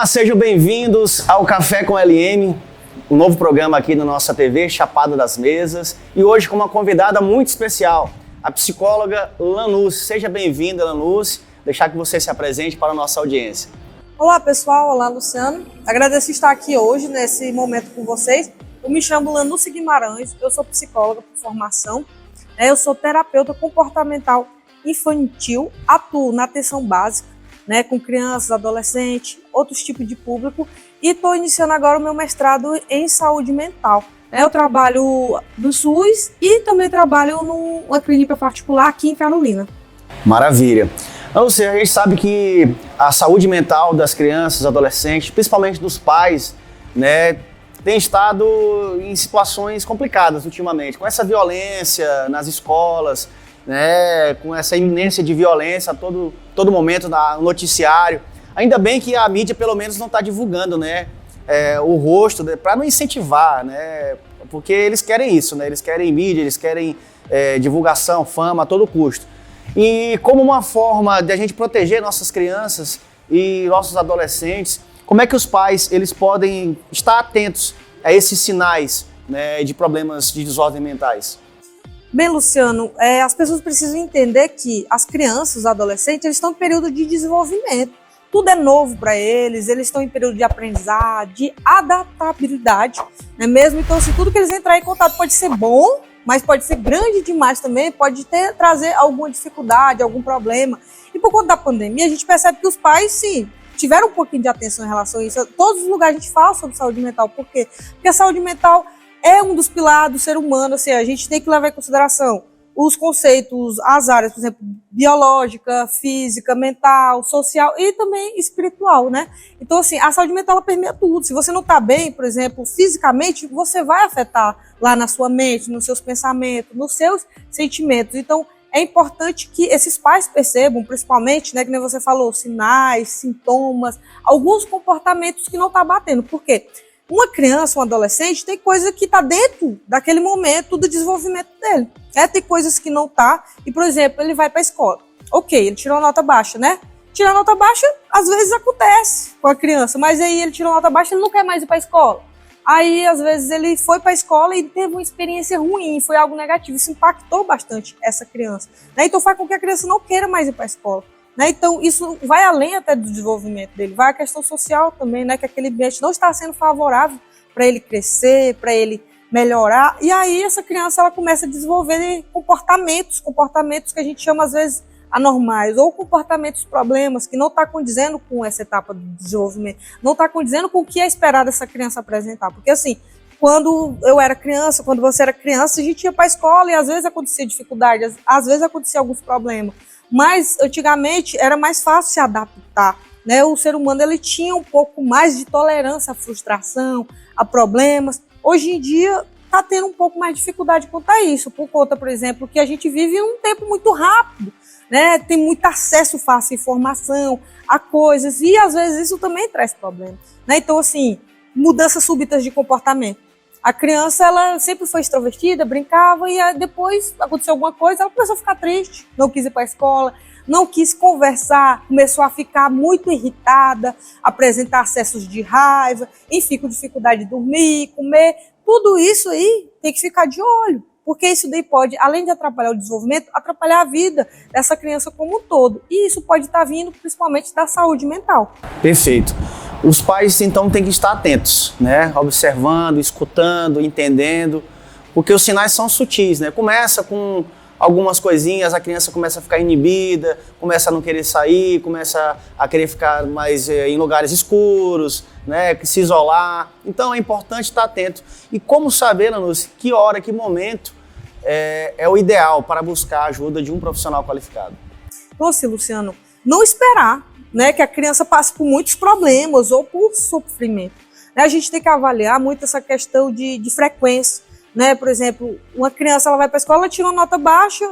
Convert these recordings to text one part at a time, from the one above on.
Olá, sejam bem-vindos ao Café com LM, um novo programa aqui na nossa TV, Chapada das Mesas, e hoje com uma convidada muito especial, a psicóloga Lanús. Seja bem-vinda, Lanús, deixar que você se apresente para a nossa audiência. Olá pessoal, olá Luciano, agradeço estar aqui hoje nesse momento com vocês. Eu me chamo Lanús Guimarães, eu sou psicóloga por formação, eu sou terapeuta comportamental infantil, atuo na atenção básica, com crianças, adolescentes, outros tipos de público, e estou iniciando agora o meu mestrado em saúde mental. Eu trabalho no SUS e também trabalho numa clínica particular aqui em Carolina. Maravilha. Então, a gente sabe que a saúde mental das crianças, adolescentes, principalmente dos pais, tem estado em situações complicadas ultimamente, com essa violência nas escolas, com essa iminência de violência a todo momento no noticiário. Ainda bem que a mídia pelo menos não está divulgando o rosto, para não incentivar, porque eles querem isso, eles querem mídia, eles querem divulgação, fama a todo custo. E como uma forma de a gente proteger nossas crianças e nossos adolescentes, como é que os pais eles podem estar atentos a esses sinais de problemas de desordem mentais? Bem, Luciano, as pessoas precisam entender que as crianças, os adolescentes, eles estão em período de desenvolvimento. Tudo é novo para eles, eles estão em período de aprendizado, de adaptabilidade, não é mesmo? Então, se tudo que eles entrarem em contato pode ser bom, mas pode ser grande demais também, pode trazer alguma dificuldade, algum problema. E por conta da pandemia, a gente percebe que os pais, sim, tiveram um pouquinho de atenção em relação a isso. Todos os lugares a gente fala sobre saúde mental. Por quê? Porque a saúde mental é um dos pilares do ser humano, assim, a gente tem que levar em consideração os conceitos, as áreas, por exemplo, biológica, física, mental, social e também espiritual, Então, assim, a saúde mental ela permeia tudo. Se você não está bem, por exemplo, fisicamente, você vai afetar lá na sua mente, nos seus pensamentos, nos seus sentimentos. Então, é importante que esses pais percebam, principalmente, que nem você falou, sinais, sintomas, alguns comportamentos que não estão batendo. Por quê? Uma criança, um adolescente, tem coisa que está dentro daquele momento do desenvolvimento dele. Tem coisas que não tá. E, por exemplo, ele vai para a escola. Ok, ele tirou uma nota baixa, Tirar nota baixa, às vezes acontece com a criança, mas aí ele tirou nota baixa, ele não quer mais ir para a escola. Aí, às vezes, ele foi para a escola e teve uma experiência ruim, foi algo negativo. Isso impactou bastante essa criança. Então, faz com que a criança não queira mais ir para a escola. Então, isso vai além até do desenvolvimento dele, vai a questão social também, que aquele ambiente não está sendo favorável para ele crescer, para ele melhorar. E aí, essa criança ela começa a desenvolver comportamentos que a gente chama, às vezes, anormais, ou comportamentos, problemas que não está condizendo com essa etapa do desenvolvimento, não está condizendo com o que é esperado essa criança apresentar. Porque, assim, quando eu era criança, quando você era criança, a gente ia para a escola e às vezes acontecia dificuldade, às vezes acontecia alguns problemas. Mas, antigamente, era mais fácil se adaptar, O ser humano ele tinha um pouco mais de tolerância à frustração, a problemas. Hoje em dia, está tendo um pouco mais de dificuldade quanto a isso, por conta, por exemplo, que a gente vive em um tempo muito rápido, Tem muito acesso fácil à informação, a coisas, e às vezes isso também traz problemas, Então, assim, mudanças súbitas de comportamento. A criança, ela sempre foi extrovertida, brincava, e depois aconteceu alguma coisa, ela começou a ficar triste, não quis ir para a escola, não quis conversar, começou a ficar muito irritada, apresentar acessos de raiva, enfim, com dificuldade de dormir, comer. Tudo isso aí tem que ficar de olho, porque isso daí pode, além de atrapalhar o desenvolvimento, atrapalhar a vida dessa criança como um todo. E isso pode estar vindo principalmente da saúde mental. Perfeito. Os pais, então, têm que estar atentos, Observando, escutando, entendendo, porque os sinais são sutis, Começa com algumas coisinhas, a criança começa a ficar inibida, começa a não querer sair, começa a querer ficar mais em lugares escuros, se isolar. Então, é importante estar atento. E como saber, Lanús, que hora, que momento é o ideal para buscar a ajuda de um profissional qualificado? Nossa, Luciano, não esperar, que a criança passe por muitos problemas ou por sofrimento. A gente tem que avaliar muito essa questão de frequência. Por exemplo, uma criança ela vai para a escola, ela tira uma nota baixa,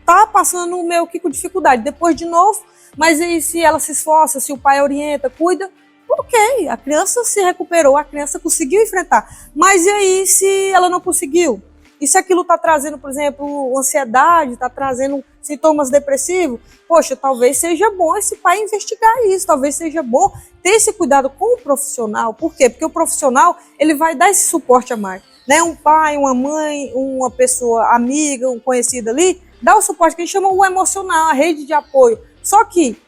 tá passando meio que com dificuldade. Depois de novo, mas aí se ela se esforça, se o pai orienta, cuida, ok, a criança se recuperou, a criança conseguiu enfrentar. Mas e aí se ela não conseguiu? E se aquilo está trazendo, por exemplo, ansiedade, está trazendo sintomas depressivos, poxa, talvez seja bom esse pai investigar isso, talvez seja bom ter esse cuidado com o profissional. Por quê? Porque o profissional, ele vai dar esse suporte a mais. Né? Um pai, uma mãe, uma pessoa amiga, um conhecido ali, dá o suporte que a gente chama o emocional, a rede de apoio. Só que,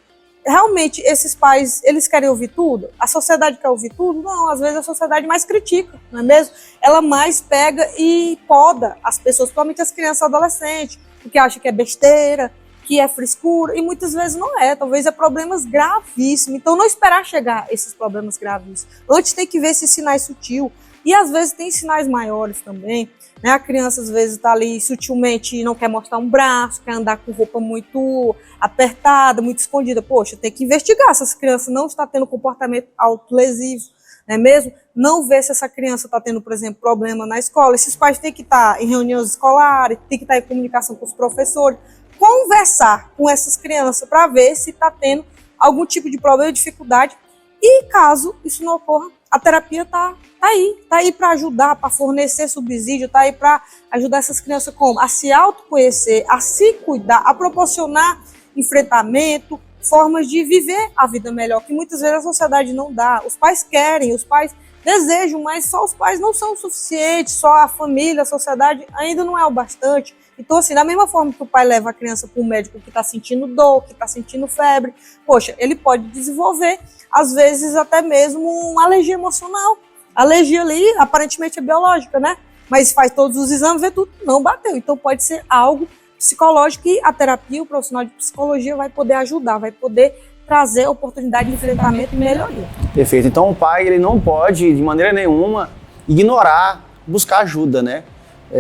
realmente, esses pais, eles querem ouvir tudo? A sociedade quer ouvir tudo? Não, às vezes a sociedade mais critica, não é mesmo? Ela mais pega e poda as pessoas, principalmente as crianças e adolescentes, porque acha que é besteira, que é frescura, e muitas vezes não é, talvez é problemas gravíssimos. Então, não esperar chegar esses problemas gravíssimos. Antes tem que ver esses sinais sutis. E às vezes tem sinais maiores também, né? A criança às vezes está ali sutilmente, não quer mostrar um braço, quer andar com roupa muito apertada, muito escondida. Poxa, tem que investigar se essa criança não está tendo comportamento autolesivo, não é mesmo? Não ver se essa criança está tendo, por exemplo, problema na escola. Esses pais têm que estar em reuniões escolares, têm que estar em comunicação com os professores, conversar com essas crianças para ver se está tendo algum tipo de problema, dificuldade. E caso isso não ocorra, a terapia tá aí para ajudar, para fornecer subsídio, tá aí para ajudar essas crianças como? A se autoconhecer, a se cuidar, a proporcionar enfrentamento, formas de viver a vida melhor, que muitas vezes a sociedade não dá. Os pais querem, os pais desejam, mas só os pais não são o suficiente, só a família, a sociedade ainda não é o bastante. Então, assim, da mesma forma que o pai leva a criança para um médico que está sentindo dor, que está sentindo febre, poxa, ele pode desenvolver, às vezes, até mesmo uma alergia emocional. A alergia ali, aparentemente, é biológica, né? Mas faz todos os exames, vê tudo, não bateu. Então, pode ser algo psicológico e a terapia, o profissional de psicologia vai poder ajudar, vai poder trazer oportunidade de enfrentamento e melhoria. Perfeito. Então, o pai, ele não pode, de maneira nenhuma, ignorar, buscar ajuda, né?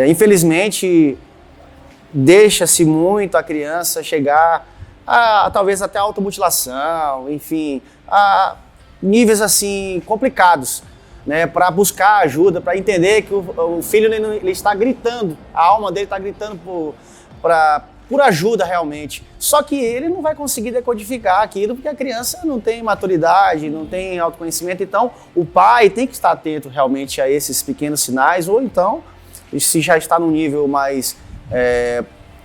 Infelizmente, deixa-se muito a criança chegar a talvez até a automutilação, enfim, a níveis assim complicados, né, para buscar ajuda, para entender que o filho ele está gritando, a alma dele está gritando por ajuda realmente. Só que ele não vai conseguir decodificar aquilo porque a criança não tem maturidade, não tem autoconhecimento. Então, o pai tem que estar atento realmente a esses pequenos sinais, ou então, se já está num nível mais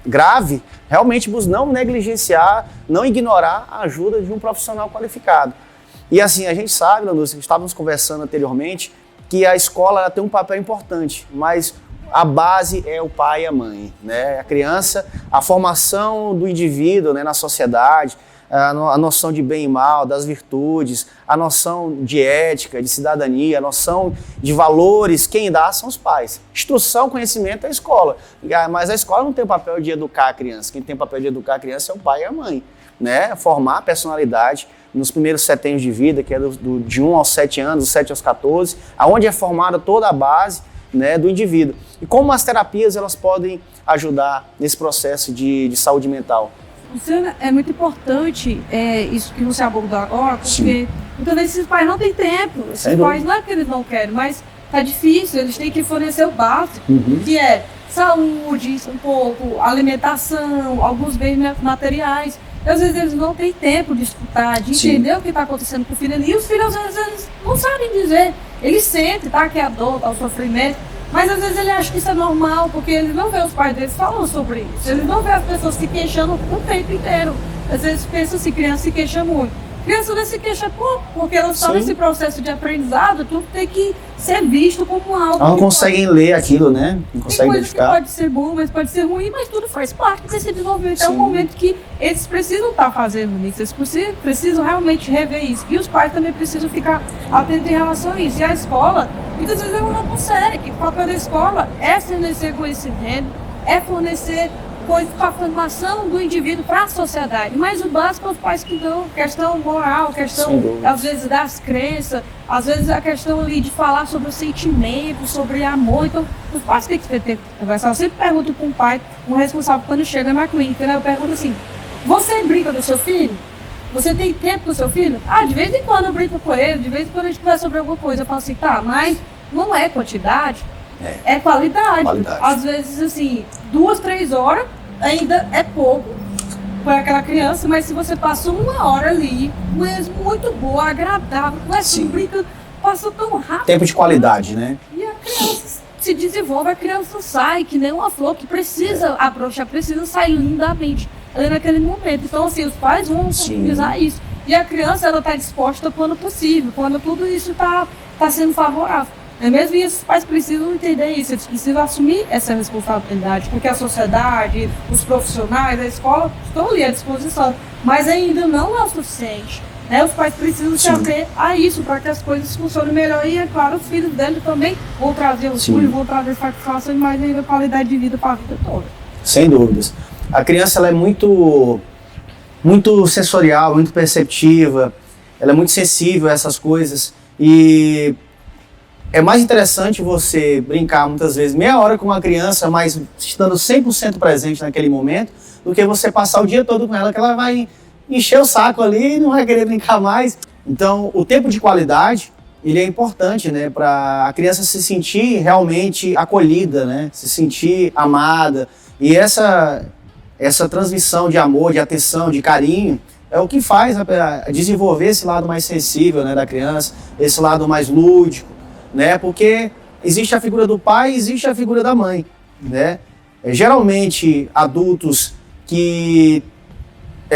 grave, realmente não negligenciar, não ignorar a ajuda de um profissional qualificado. E assim, a gente sabe, Lanúcia, que estávamos conversando anteriormente, que a escola ela tem um papel importante, mas a base é o pai e a mãe, né? A criança, a formação do indivíduo, né, na sociedade, a noção de bem e mal, das virtudes, a noção de ética, de cidadania, a noção de valores, quem dá são os pais. Instrução, conhecimento é a escola, mas a escola não tem o papel de educar a criança, quem tem o papel de educar a criança é o pai e a mãe, né? Formar a personalidade nos primeiros 7 anos de vida, que é de 1 aos 7 anos, dos 7 aos 14, onde é formada toda a base, né, do indivíduo. E como as terapias elas podem ajudar nesse processo de saúde mental? Luciana, é muito importante isso que você abordou agora, porque muitas vezes esses pais não têm tempo, esses pais não é que eles não querem, mas tá difícil, eles têm que fornecer o básico, que é saúde, um pouco, alimentação, alguns bens materiais. Às vezes eles não têm tempo de escutar, de entender o que está acontecendo com o filho ali, e os filhos às vezes não sabem dizer, eles sentem, tá, que é a dor, tá, o sofrimento, mas às vezes ele acha que isso é normal, porque ele não vê os pais deles falando sobre isso, ele não vê as pessoas se queixando o tempo inteiro. Às vezes pensa assim, criança se queixa muito. Criança não se queixa pouco, porque elas estão nesse processo de aprendizado, tudo tem que ser visto como algo. Elas não conseguem ler aquilo, né? Não conseguem identificar. Tem coisa que pode ser bom, mas pode ser ruim, mas tudo faz parte desse desenvolvimento. É um momento que eles precisam estar fazendo isso, eles precisam realmente rever isso. E os pais também precisam ficar atentos em relação a isso. E a escola, muitas vezes ela não consegue. O papel da escola é fornecer conhecimento, é fornecer coisas para a formação do indivíduo para a sociedade, mas o básico é os pais que dão, questão moral, questão às vezes das crenças, às vezes a questão ali de falar sobre o sentimento, sobre amor. Então os pais têm que ter conversa. Eu sempre pergunto para um pai, um responsável, quando chega na clínica, né, eu pergunto assim: você brinca do seu filho? Você tem tempo com o seu filho? Ah, de vez em quando eu brinco com ele, de vez em quando a gente conversa sobre alguma coisa. Eu falo assim, tá, mas não é quantidade, é qualidade. Às vezes, assim, 2, 3 horas ainda é pouco para aquela criança, mas se você passa 1 hora ali, mesmo muito boa, agradável, brincando, passa tão rápido. Tempo de qualidade, né? E a criança se desenvolve, a criança sai, que nem uma flor que precisa abrochar, precisa sair lindamente ali naquele momento. Então, assim, os pais vão utilizar isso. E a criança, ela está disposta quando possível, quando tudo isso está sendo favorável. É mesmo? E os pais precisam entender isso, eles precisam assumir essa responsabilidade, porque a sociedade, os profissionais, a escola estão ali à disposição, mas ainda não é o suficiente. Né? Os pais precisam se ater a isso para que as coisas funcionem melhor e, é claro, os filhos dele também vão trazer orgulho, vão trazer satisfação e mais ainda qualidade de vida para a vida toda. Sem dúvidas. A criança ela é muito sensorial, muito perceptiva, ela é muito sensível a essas coisas e é mais interessante você brincar muitas vezes meia hora com uma criança, mas estando 100% presente naquele momento, do que você passar o dia todo com ela, que ela vai encher o saco ali e não vai querer brincar mais. Então, o tempo de qualidade, ele é importante, né, para a criança se sentir realmente acolhida, né, se sentir amada. E essa transmissão de amor, de atenção, de carinho, é o que faz desenvolver esse lado mais sensível, né, da criança, esse lado mais lúdico, né, porque existe a figura do pai e existe a figura da mãe, né. Geralmente, adultos que,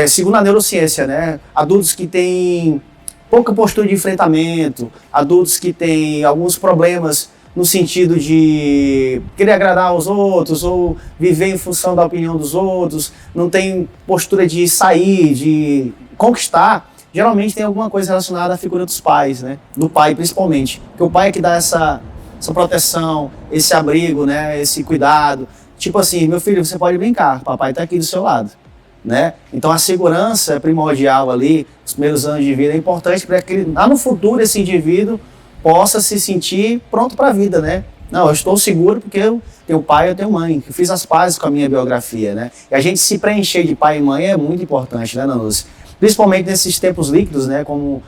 segundo a neurociência, né, adultos que têm pouca postura de enfrentamento, adultos que têm alguns problemas no sentido de querer agradar aos outros ou viver em função da opinião dos outros, não tem postura de sair, de conquistar, geralmente tem alguma coisa relacionada à figura dos pais, né? Do pai principalmente, porque o pai é que dá essa proteção, esse abrigo, né? Esse cuidado, tipo assim, meu filho, você pode brincar, papai está aqui do seu lado, né? Então a segurança é primordial ali, os primeiros anos de vida é importante para que lá no futuro esse indivíduo possa se sentir pronto para a vida, né? Não, eu estou seguro porque eu tenho pai, eu tenho mãe, eu fiz as pazes com a minha biografia, né? E a gente se preencher de pai e mãe é muito importante, né, Nanuse? Principalmente nesses tempos líquidos, né? Como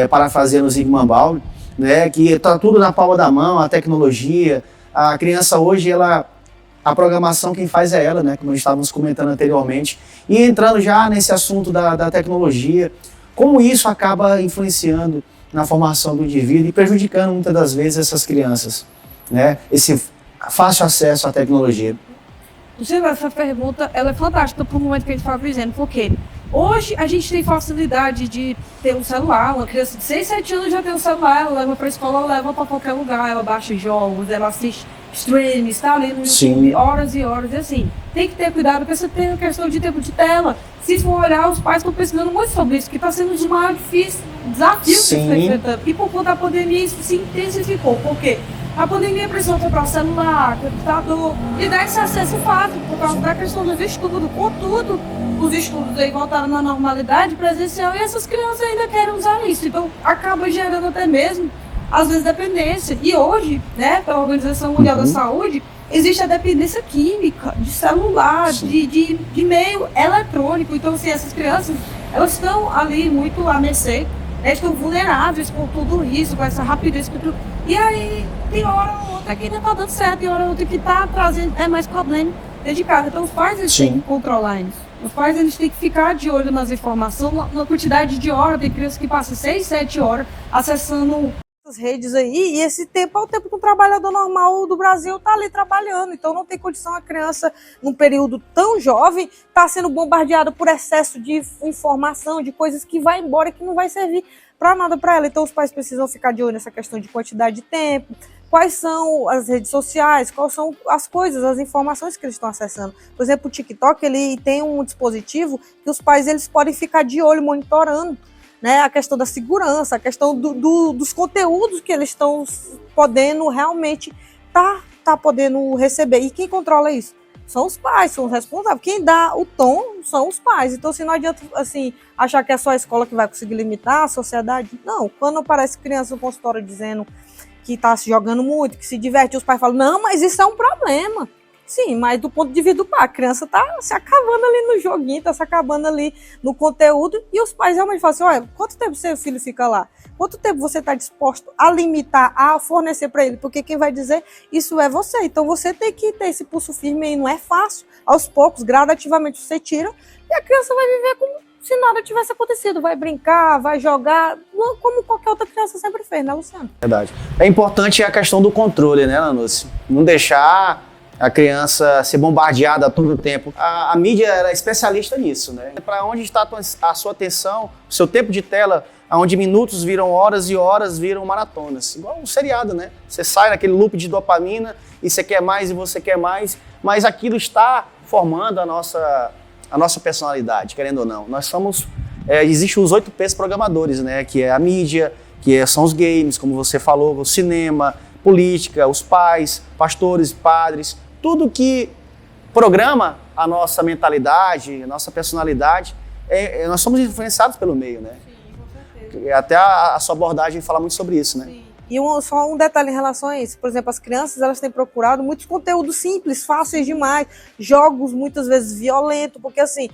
parafraseando o Zygmunt Bauman, né? Que está tudo na palma da mão, a tecnologia, a criança hoje, a programação quem faz é ela, né? Como nós estávamos comentando anteriormente. E entrando já nesse assunto da tecnologia, como isso acaba influenciando na formação do indivíduo e prejudicando muitas das vezes essas crianças, né? Esse fácil acesso à tecnologia. Inclusive, essa pergunta ela é fantástica para o momento que a gente estava vivendo, porque hoje a gente tem facilidade de ter um celular, uma criança de 6, 7 anos já tem um celular, ela leva para a escola, leva para qualquer lugar, ela baixa jogos, ela assiste streams, está ali no YouTube, horas e horas, e assim, tem que ter cuidado, porque você tem a questão de tempo de tela. Se for olhar, os pais estão pesquisando muito sobre isso, que está sendo um dos maiores desafios que está enfrentando. E por conta da pandemia, isso se intensificou. Por quê? A pandemia precisou comprar o celular, computador, e dar esse acesso fácil, por causa da questão dos estudos. Contudo, os estudos aí voltaram na normalidade presencial e essas crianças ainda querem usar isso. Então, acaba gerando até mesmo, às vezes, dependência. E hoje, né, pela Organização Mundial da Saúde, existe a dependência química, de celular, de meio eletrônico. Então, assim, essas crianças, elas estão ali muito à mercê, elas estão vulneráveis por tudo isso, com essa rapidez. E aí, tem hora ou outra que ainda está dando certo, tem hora ou outra que está trazendo mais problema dentro de casa. Então, os pais, eles têm que controlar isso. Os pais, eles têm que ficar de olho nas informações, na quantidade de horas. Tem crianças que passam 6, 7 horas acessando as redes aí, e esse tempo é o tempo que o trabalhador normal do Brasil está ali trabalhando, então não tem condição a criança, num período tão jovem, estar sendo bombardeada por excesso de informação, de coisas que vai embora e que não vai servir para nada para ela. Então os pais precisam ficar de olho nessa questão de quantidade de tempo, quais são as redes sociais, quais são as coisas, as informações que eles estão acessando. Por exemplo, o TikTok, ele tem um dispositivo que os pais eles podem ficar de olho, monitorando, né, a questão da segurança, a questão dos conteúdos que eles estão podendo realmente tá podendo receber. E quem controla isso? São os pais, são os responsáveis. Quem dá o tom são os pais. Então, assim, não adianta assim, achar que é só a escola que vai conseguir limitar a sociedade. Não, quando aparece criança no consultório dizendo que está se jogando muito, que se diverte, os pais falam, não, mas isso é um problema. Sim, mas do ponto de vista do pai, a criança tá se acabando ali no joguinho, tá se acabando ali no conteúdo, e os pais realmente falam assim, olha, quanto tempo seu filho fica lá? Quanto tempo você está disposto a limitar, a fornecer para ele? Porque quem vai dizer isso é você. Então você tem que ter esse pulso firme aí, não é fácil. Aos poucos, gradativamente você tira, e a criança vai viver como se nada tivesse acontecido. Vai brincar, vai jogar, como qualquer outra criança sempre fez, né, Luciano? Verdade. É importante a questão do controle, né, Lanúcia? Não deixar a criança ser bombardeada a todo tempo. A mídia ela é especialista nisso, né? Para onde está a sua atenção, o seu tempo de tela, onde minutos viram horas e horas viram maratonas. Igual um seriado, né? Você sai naquele loop de dopamina e você quer mais e você quer mais, mas aquilo está formando a nossa personalidade, querendo ou não. Nós somos... Existem os 8 P's programadores, né? Que é a mídia, são os games, como você falou, o cinema, política, os pais, pastores, padres, tudo que programa a nossa mentalidade, a nossa personalidade, nós somos influenciados pelo meio, né? Sim, com certeza. Até a sua abordagem fala muito sobre isso, né? Sim. E só um detalhe em relação a isso. Por exemplo, as crianças elas têm procurado muitos conteúdos simples, fáceis demais, jogos muitas vezes violentos, porque assim,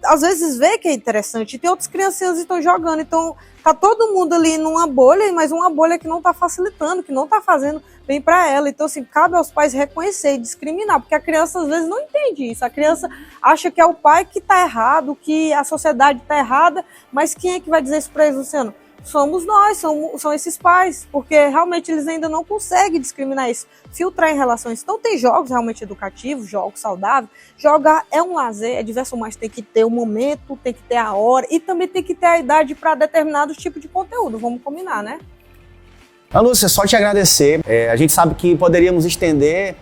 às vezes vê que é interessante, e tem outras criancinhas que estão jogando, então tá todo mundo ali numa bolha, mas uma bolha que não tá facilitando, que não tá fazendo bem para ela. Então assim, cabe aos pais reconhecer e discriminar, porque a criança às vezes não entende isso. A criança acha que é o pai que tá errado, que a sociedade tá errada, mas quem é que vai dizer isso para eles, Luciano? Somos nós, são esses pais, porque realmente eles ainda não conseguem discriminar isso, filtrar em relação a isso. Então tem jogos realmente educativos, jogos saudáveis, jogar é um lazer, é diversão, mas tem que ter o momento, tem que ter a hora e também tem que ter a idade para determinado tipo de conteúdo, vamos combinar, né? Lúcia, só te agradecer, a gente sabe que poderíamos estender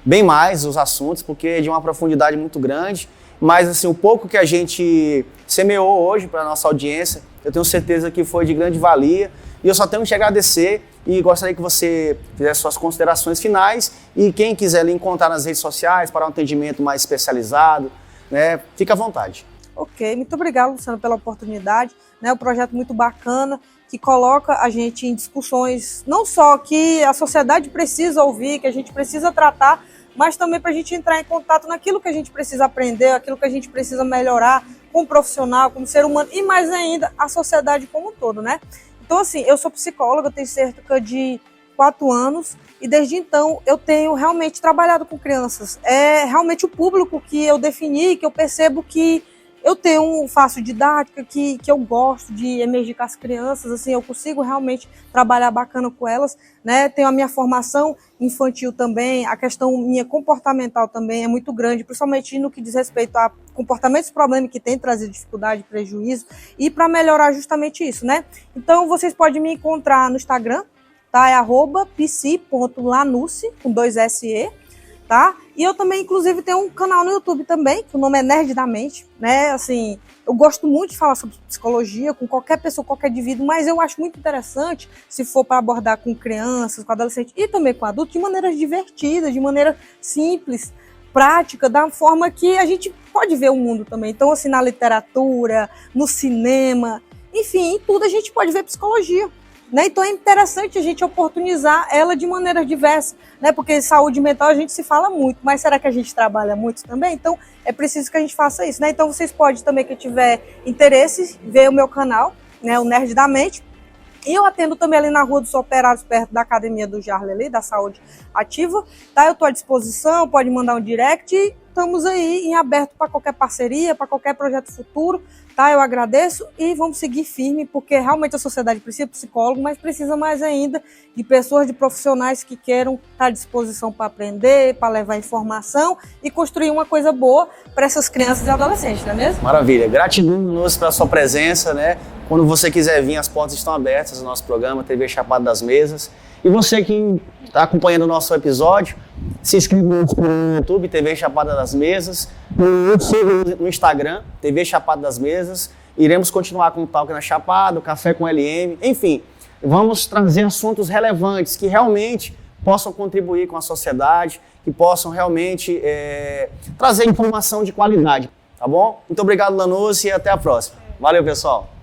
bem mais os assuntos, porque é de uma profundidade muito grande, mas assim, o pouco que a gente semeou hoje para a nossa audiência, eu tenho certeza que foi de grande valia e eu só tenho que te agradecer e gostaria que você fizesse suas considerações finais e quem quiser lhe encontrar nas redes sociais para um atendimento mais especializado, né, fica à vontade. Ok, muito obrigado, Luciano, pela oportunidade, né, um projeto muito bacana que coloca a gente em discussões não só que a sociedade precisa ouvir, que a gente precisa tratar, mas também para a gente entrar em contato naquilo que a gente precisa aprender, aquilo que a gente precisa melhorar como profissional, como ser humano e mais ainda a sociedade como um todo, né? Então assim, eu sou psicóloga, tenho cerca de 4 anos e desde então eu tenho realmente trabalhado com crianças. É realmente o público que eu defini, que eu percebo que eu faço didática, que eu gosto de emergir com as crianças, assim, eu consigo realmente trabalhar bacana com elas, né? Tenho a minha formação infantil também, a questão minha comportamental também é muito grande, principalmente no que diz respeito a comportamentos problemas que têm trazido dificuldade, prejuízo, e para melhorar justamente isso, né? Então vocês podem me encontrar no Instagram, tá? É @psi.lanuce, com 2 SE, tá? E eu também, inclusive, tenho um canal no YouTube também, que o nome é Nerd da Mente, né? Assim, eu gosto muito de falar sobre psicologia com qualquer pessoa, qualquer indivíduo, mas eu acho muito interessante, se for para abordar com crianças, com adolescentes e também com adultos, de maneira divertida, de maneira simples, prática, da forma que a gente pode ver o mundo também. Então, assim, na literatura, no cinema, enfim, em tudo a gente pode ver psicologia. Né? Então é interessante a gente oportunizar ela de maneira diversa, né? Porque saúde mental a gente se fala muito, mas será que a gente trabalha muito também? Então é preciso que a gente faça isso, né? Então vocês podem também, que tiver interesse, ver o meu canal, né? O Nerd da Mente. E eu atendo também ali na Rua dos Operários, perto da Academia do Jarle ali, da Saúde Ativa, tá? Eu estou à disposição, pode mandar um direct e estamos aí em aberto para qualquer parceria, para qualquer projeto futuro, tá? Eu agradeço e vamos seguir firme, porque realmente a sociedade precisa de psicólogo, mas precisa mais ainda de pessoas, de profissionais que queiram estar à disposição para aprender, para levar informação e construir uma coisa boa para essas crianças e adolescentes, não é mesmo? Maravilha. Gratidão, Lúcia, pela sua presença, né? Quando você quiser vir, as portas estão abertas no nosso programa TV Chapada das Mesas. E você que está acompanhando o nosso episódio, se inscreva no YouTube, TV Chapada das Mesas, no Instagram, TV Chapada das Mesas. Iremos continuar com o Talk na Chapada, o Café com LM, enfim, vamos trazer assuntos relevantes que realmente possam contribuir com a sociedade, que possam realmente trazer informação de qualidade, tá bom? Muito obrigado, Lanúcia, e até a próxima. Valeu, pessoal!